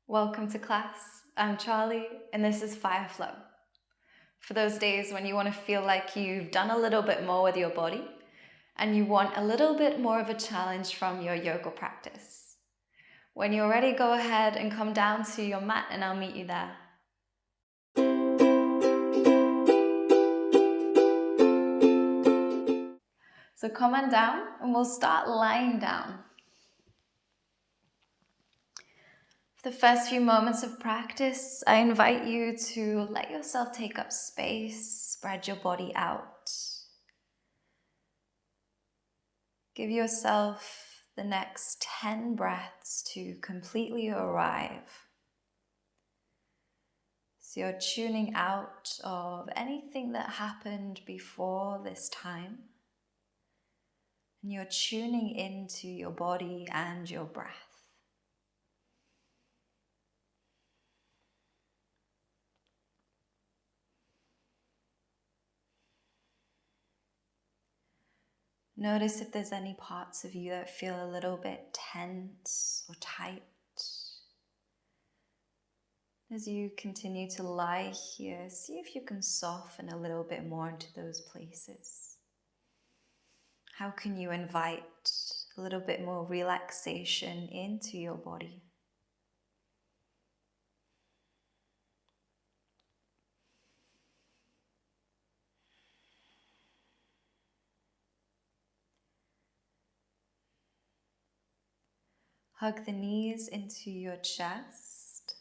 Welcome to class. I'm Charlie, and this is Fire Flow. For those days when you want to feel like you've done a little bit more with your body and you want a little bit more of a challenge from your yoga practice. When you're ready, go ahead and come down to your mat and I'll meet you there. So come on down and we'll start lying down. For the first few moments of practice, I invite you to let yourself take up space, spread your body out. Give yourself the next 10 breaths to completely arrive. So you're tuning out of anything that happened before this time. And you're tuning into your body and your breath. Notice if there's any parts of you that feel a little bit tense or tight. As you continue to lie here, see if you can soften a little bit more into those places. How can you invite a little bit more relaxation into your body? Hug the knees into your chest.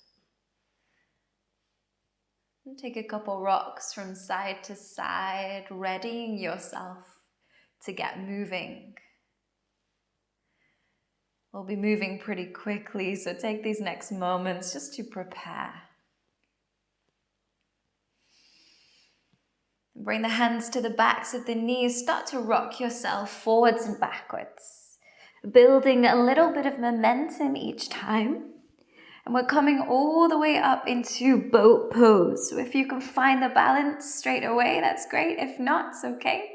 And take a couple rocks from side to side, readying yourself to get moving. We'll be moving pretty quickly, so take these next moments just to prepare. Bring the hands to the backs of the knees. Start to rock yourself forwards and backwards, building a little bit of momentum each time. And we're coming all the way up into boat pose. So if you can find the balance straight away, that's great. If not, it's okay.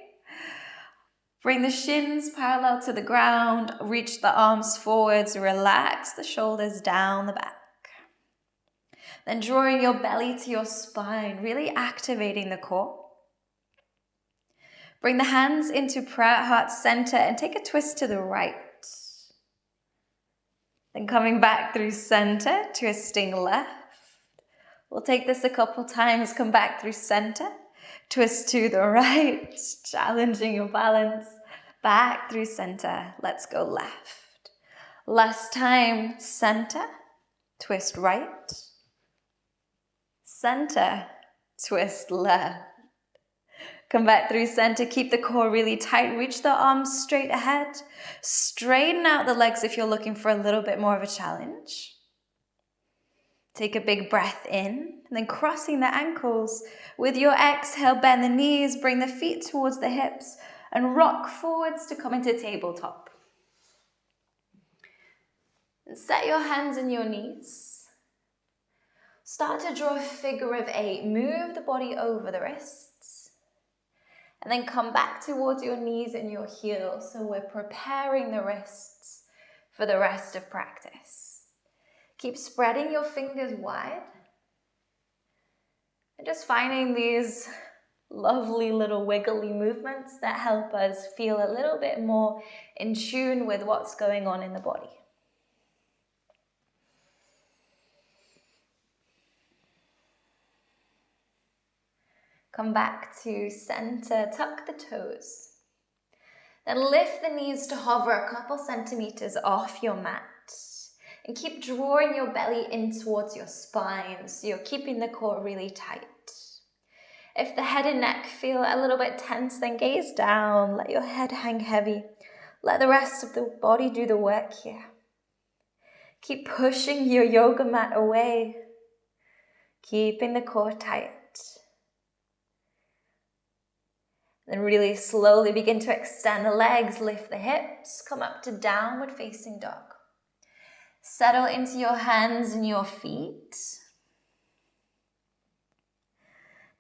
Bring the shins parallel to the ground. Reach the arms forwards. Relax the shoulders down the back. Then drawing your belly to your spine, really activating the core. Bring the hands into prayer heart center and take a twist to the right. Then coming back through center, twisting left. We'll take this a couple times, come back through center, twist to the right, challenging your balance, back through center, let's go left. Last time, center, twist right, center, twist left. Come back through center, keep the core really tight, reach the arms straight ahead, straighten out the legs if you're looking for a little bit more of a challenge. Take a big breath in, and then crossing the ankles. With your exhale, bend the knees, bring the feet towards the hips, and rock forwards to come into tabletop. And set your hands in your knees. Start to draw a figure of 8. Move the body over the wrists. And then come back towards your knees and your heels. So we're preparing the wrists for the rest of practice. Keep spreading your fingers wide. And just finding these lovely little wiggly movements that help us feel a little bit more in tune with what's going on in the body. Come back to center, tuck the toes. Then lift the knees to hover a couple centimeters off your mat. And keep drawing your belly in towards your spine, so you're keeping the core really tight. If the head and neck feel a little bit tense, then gaze down, let your head hang heavy. Let the rest of the body do the work here. Keep pushing your yoga mat away, keeping the core tight. Then really slowly begin to extend the legs, lift the hips, come up to downward facing dog. Settle into your hands and your feet.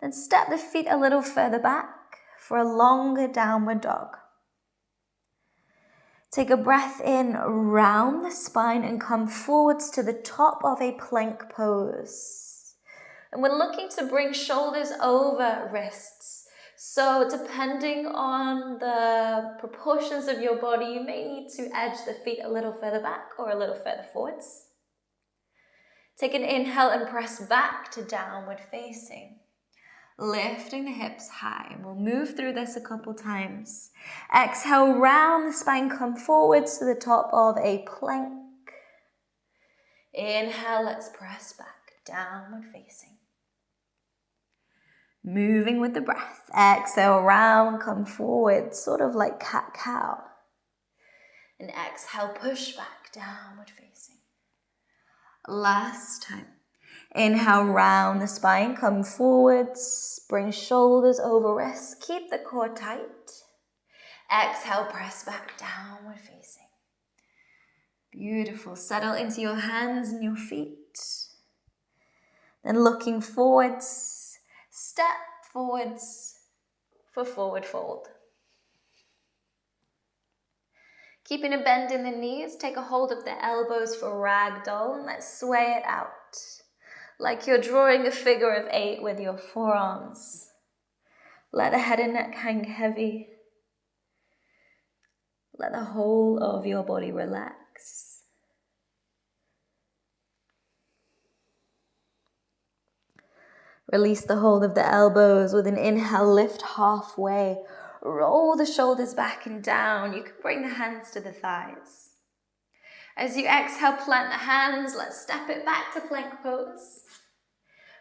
Then step the feet a little further back for a longer downward dog. Take a breath in, round the spine and come forwards to the top of a plank pose. And we're looking to bring shoulders over wrists. So depending on the proportions of your body, you may need to edge the feet a little further back or a little further forwards. Take an inhale and press back to downward facing. Lifting the hips high. We'll move through this a couple times. Exhale, round the spine, come forwards to the top of a plank. Inhale, let's press back, downward facing. Moving with the breath. Exhale, round, come forward, sort of like cat-cow. And exhale, push back, downward facing. Last time. Inhale, round the spine, come forwards, bring shoulders over wrists, keep the core tight. Exhale, press back, downward facing. Beautiful. Settle into your hands and your feet. Then looking forwards, step forwards for forward fold. Keeping a bend in the knees, take a hold of the elbows for ragdoll and let's sway it out. Like you're drawing a figure of 8 with your forearms. Let the head and neck hang heavy. Let the whole of your body relax. Release the hold of the elbows with an inhale, lift halfway. Roll the shoulders back and down. You can bring the hands to the thighs. As you exhale, plant the hands. Let's step it back to plank pose.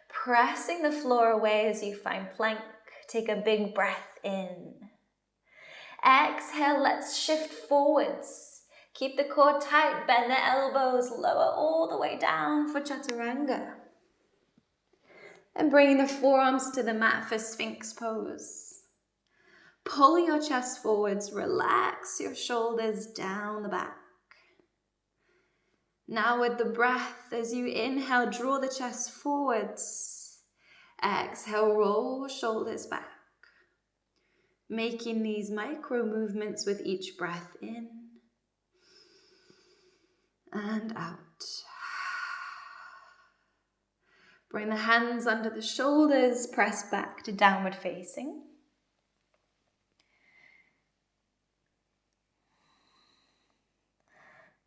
Pressing the floor away as you find plank. Take a big breath in. Exhale, let's shift forwards. Keep the core tight, bend the elbows, lower all the way down for chaturanga. And bringing the forearms to the mat for Sphinx pose. Pull your chest forwards, relax your shoulders down the back. Now with the breath, as you inhale, draw the chest forwards. Exhale, roll shoulders back. Making these micro movements with each breath in and out. Bring the hands under the shoulders, press back to downward facing.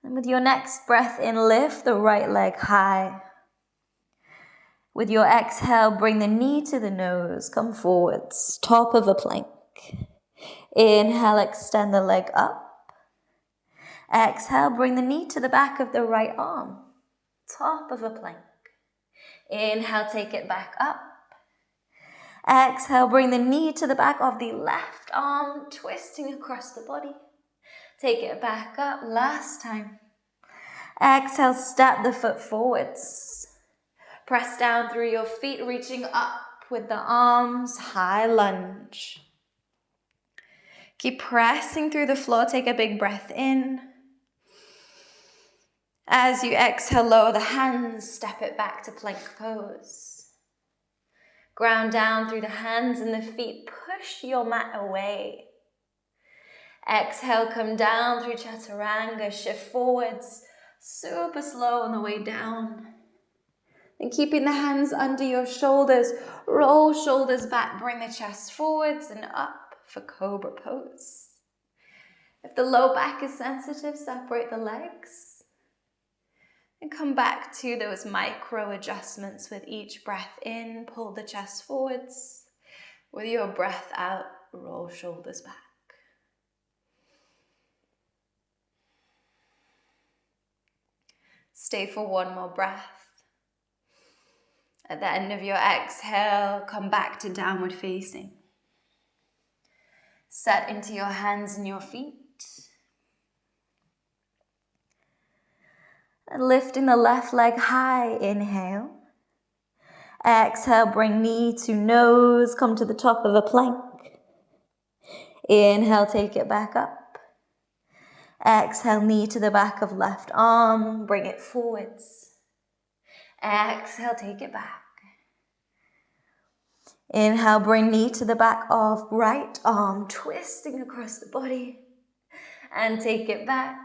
And with your next breath in, lift the right leg high. With your exhale, bring the knee to the nose, come forwards, top of a plank. Inhale, extend the leg up. Exhale, bring the knee to the back of the right arm, top of a plank. Inhale, take it back up. Exhale, bring the knee to the back of the left arm, twisting across the body. Take it back up, last time. Exhale, step the foot forwards. Press down through your feet, reaching up with the arms, high lunge. Keep pressing through the floor, take a big breath in. As you exhale, lower the hands, step it back to plank pose. Ground down through the hands and the feet, push your mat away. Exhale, come down through chaturanga, shift forwards, super slow on the way down. And keeping the hands under your shoulders, roll shoulders back, bring the chest forwards and up for cobra pose. If the low back is sensitive, separate the legs. And come back to those micro adjustments with each breath in, pull the chest forwards. With your breath out, roll shoulders back. Stay for one more breath. At the end of your exhale, come back to downward facing. Set into your hands and your feet. And lifting the left leg high, inhale. Exhale, bring knee to nose, come to the top of a plank. Inhale, take it back up. Exhale, knee to the back of left arm, bring it forwards. Exhale, take it back. Inhale, bring knee to the back of right arm, twisting across the body. And take it back.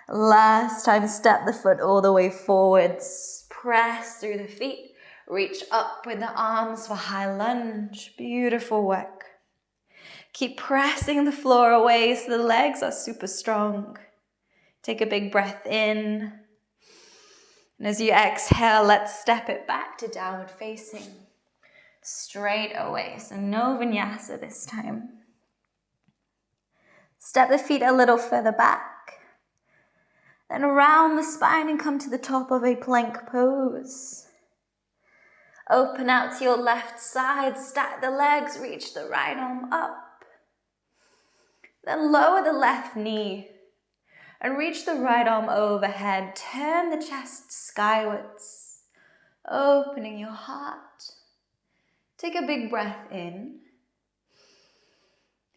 Last time, step the foot all the way forwards. Press through the feet. Reach up with the arms for high lunge. Beautiful work. Keep pressing the floor away so the legs are super strong. Take a big breath in. And as you exhale, let's step it back to downward facing. Straight away. So no vinyasa this time. Step the feet a little further back. Then around the spine and come to the top of a plank pose. Open out to your left side, stack the legs, reach the right arm up. Then lower the left knee and reach the right arm overhead. Turn the chest skywards, opening your heart. Take a big breath in.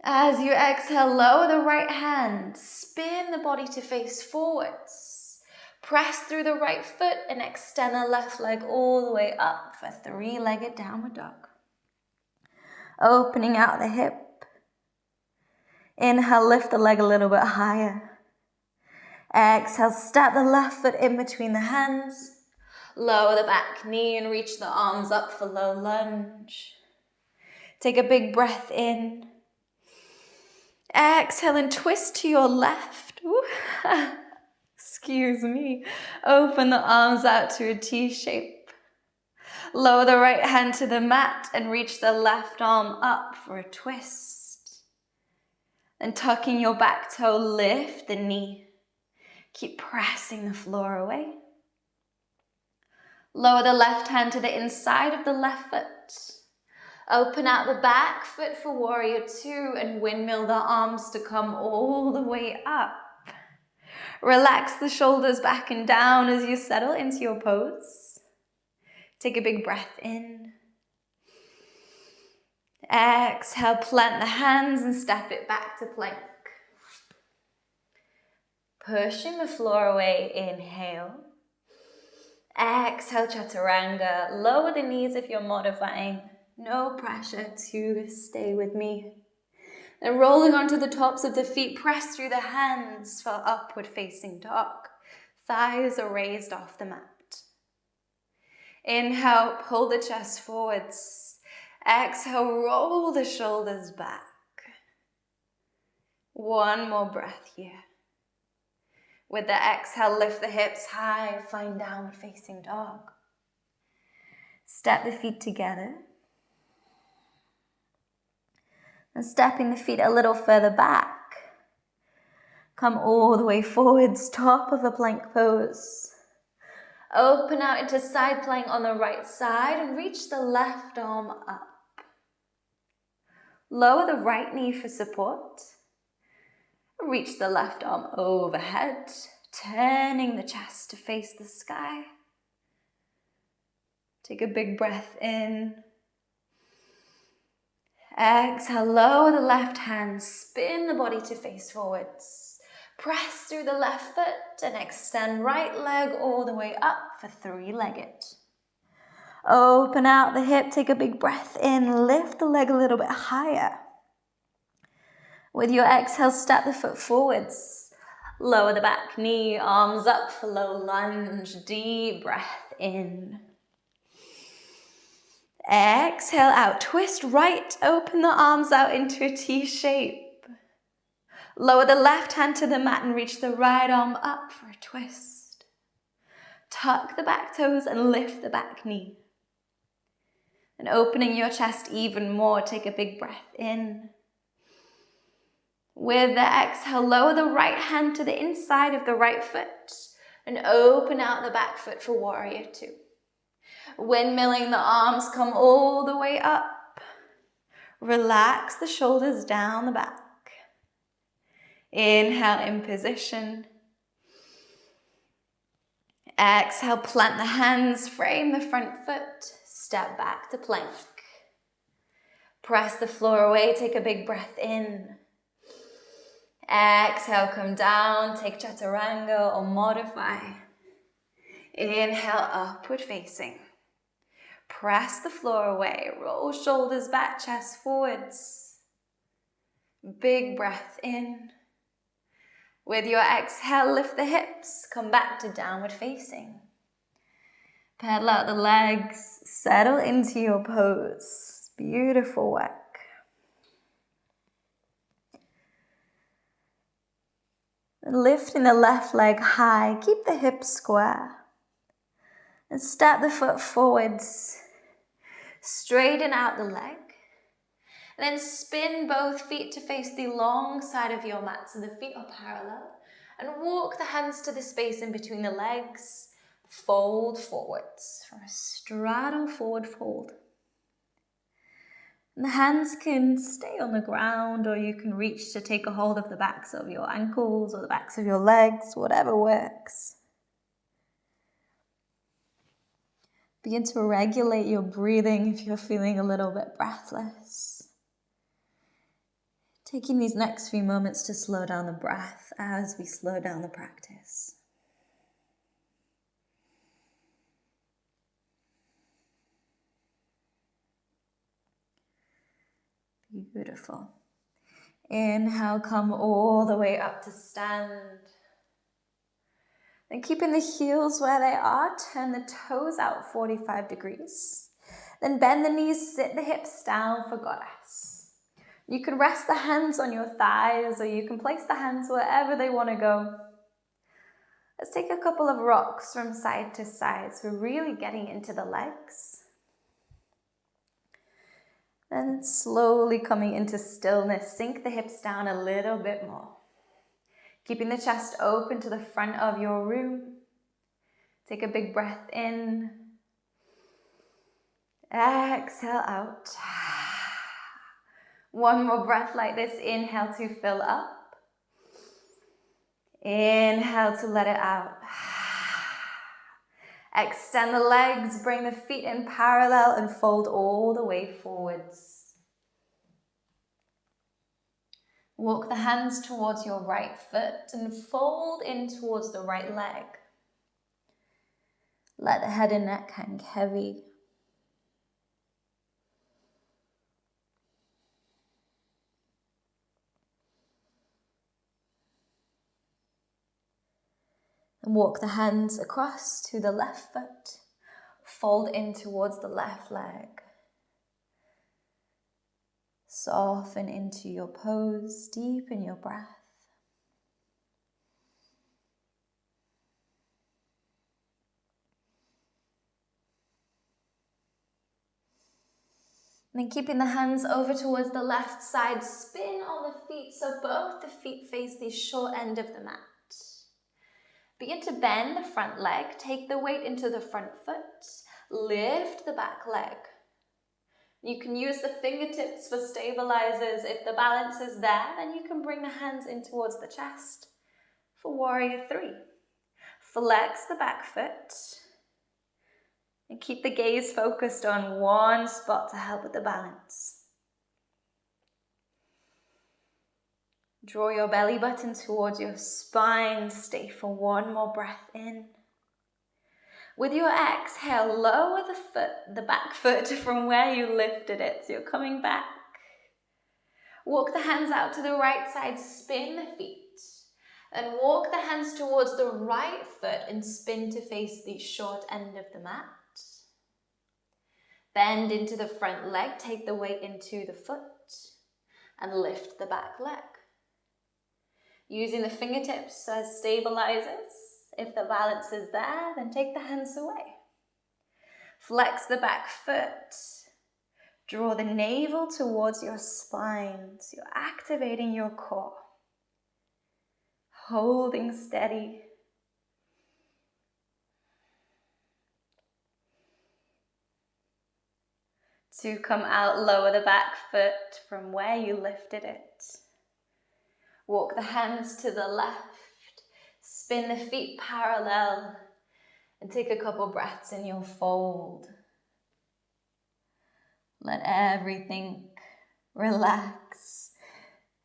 As you exhale, lower the right hand, spin the body to face forwards. Press through the right foot and extend the left leg all the way up for three-legged downward dog. Opening out the hip. Inhale, lift the leg a little bit higher. Exhale, step the left foot in between the hands. Lower the back knee and reach the arms up for low lunge. Take a big breath in. Exhale and twist to your left. Excuse me. Open the arms out to a T shape. Lower the right hand to the mat and reach the left arm up for a twist. Then tucking your back toe, lift the knee. Keep pressing the floor away. Lower the left hand to the inside of the left foot. Open out the back foot for warrior two and windmill the arms to come all the way up. Relax the shoulders back and down as you settle into your pose. Take a big breath in. Exhale, plant the hands and step it back to plank. Pushing the floor away, inhale. Exhale, chaturanga. Lower the knees if you're modifying. No pressure to stay with me. Then rolling onto the tops of the feet, press through the hands for upward facing dog. Thighs are raised off the mat. Inhale, pull the chest forwards. Exhale, roll the shoulders back. One more breath here. With the exhale, lift the hips high, find downward facing dog. Step the feet together. And stepping the feet a little further back. Come all the way forwards, top of a plank pose. Open out into side plank on the right side and reach the left arm up. Lower the right knee for support. Reach the left arm overhead, turning the chest to face the sky. Take a big breath in. Exhale, lower the left hand, spin the body to face forwards. Press through the left foot and extend right leg all the way up for three-legged. Open out the hip, take a big breath in, lift the leg a little bit higher. With your exhale, step the foot forwards. Lower the back knee, arms up for low lunge, deep breath in. Exhale out, twist right, open the arms out into a T shape. Lower the left hand to the mat and reach the right arm up for a twist. Tuck the back toes and lift the back knee. And opening your chest even more, take a big breath in. With the exhale, lower the right hand to the inside of the right foot and open out the back foot for warrior two. Windmilling the arms, come all the way up. Relax the shoulders down the back. Inhale in position. Exhale, plant the hands, frame the front foot, step back to plank. Press the floor away, take a big breath in. Exhale, come down, take chaturanga or modify. Inhale, upward facing. Press the floor away, roll shoulders back, chest forwards. Big breath in. With your exhale, lift the hips, come back to downward facing. Pedal out the legs, settle into your pose. Beautiful work. And lifting the left leg high, keep the hips square. And step the foot forwards. Straighten out the leg. And then spin both feet to face the long side of your mat so the feet are parallel. And walk the hands to the space in between the legs. Fold forwards for a straddle forward fold. And the hands can stay on the ground, or you can reach to take a hold of the backs of your ankles or the backs of your legs, whatever works. Begin to regulate your breathing if you're feeling a little bit breathless. Taking these next few moments to slow down the breath as we slow down the practice. Beautiful. Inhale, come all the way up to stand. Then keeping the heels where they are, turn the toes out 45 degrees. Then bend the knees, sit the hips down for goddess. You can rest the hands on your thighs, or you can place the hands wherever they want to go. Let's take a couple of rocks from side to side. So we're really getting into the legs. Then slowly coming into stillness, sink the hips down a little bit more. Keeping the chest open to the front of your room. Take a big breath in. Exhale out. One more breath like this. Inhale to fill up. Inhale to let it out. Extend the legs, bring the feet in parallel and fold all the way forwards. Walk the hands towards your right foot and fold in towards the right leg. Let the head and neck hang heavy. And walk the hands across to the left foot. Fold in towards the left leg. Soften into your pose, deepen your breath. And then keeping the hands over towards the left side, spin on the feet so both the feet face the short end of the mat. Begin to bend the front leg, take the weight into the front foot, lift the back leg. You can use the fingertips for stabilizers. If the balance is there, then you can bring the hands in towards the chest for warrior 3. Flex the back foot and keep the gaze focused on one spot to help with the balance. Draw your belly button towards your spine. Stay for one more breath in. With your exhale, lower the back foot from where you lifted it. So you're coming back. Walk the hands out to the right side, spin the feet. And walk the hands towards the right foot and spin to face the short end of the mat. Bend into the front leg, take the weight into the foot and lift the back leg. Using the fingertips as stabilizers. If the balance is there, then take the hands away. Flex the back foot. Draw the navel towards your spine. So you're activating your core. Holding steady. To come out, lower the back foot from where you lifted it. Walk the hands to the left, spin the feet parallel, and take a couple breaths in your fold. Let everything relax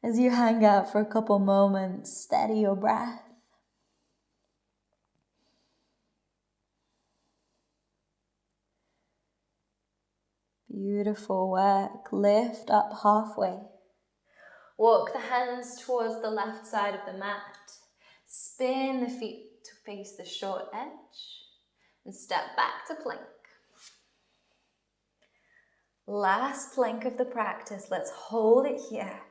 as you hang out for a couple moments. Steady your breath. Beautiful work. Lift up halfway. Walk the hands towards the left side of the mat. Spin the feet to face the short edge and step back to plank. Last plank of the practice. Let's hold it here.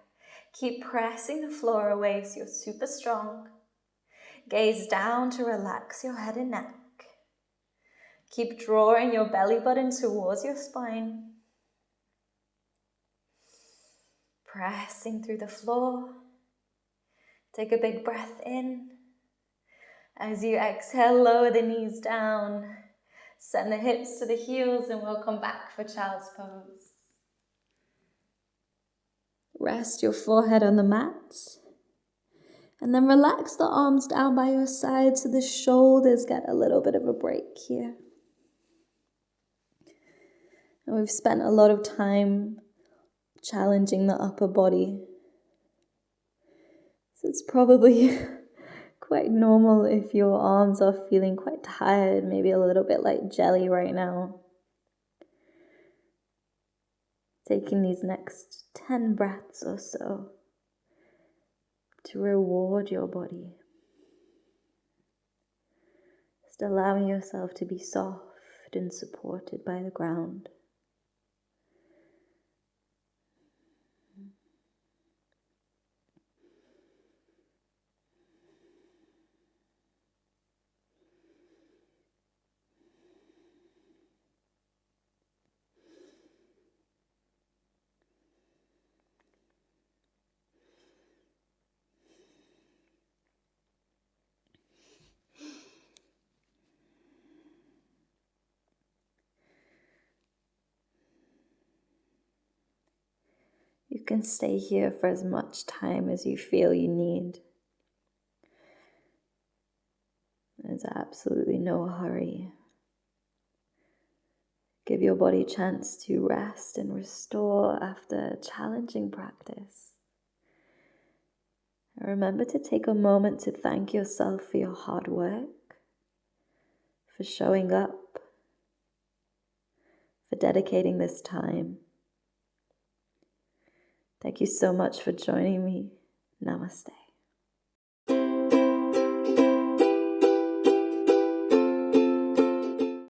Keep pressing the floor away so you're super strong. Gaze down to relax your head and neck. Keep drawing your belly button towards your spine. Pressing through the floor. Take a big breath in. As you exhale, lower the knees down. Send the hips to the heels and we'll come back for child's pose. Rest your forehead on the mat. And then relax the arms down by your side so the shoulders get a little bit of a break here. And we've spent a lot of time challenging the upper body. So it's probably quite normal if your arms are feeling quite tired, maybe a little bit like jelly right now. Taking these next 10 breaths or so to reward your body. Just allowing yourself to be soft and supported by the ground. You can stay here for as much time as you feel you need. There's absolutely no hurry. Give your body a chance to rest and restore after a challenging practice. And remember to take a moment to thank yourself for your hard work, for showing up, for dedicating this time. Thank you so much for joining me. Namaste.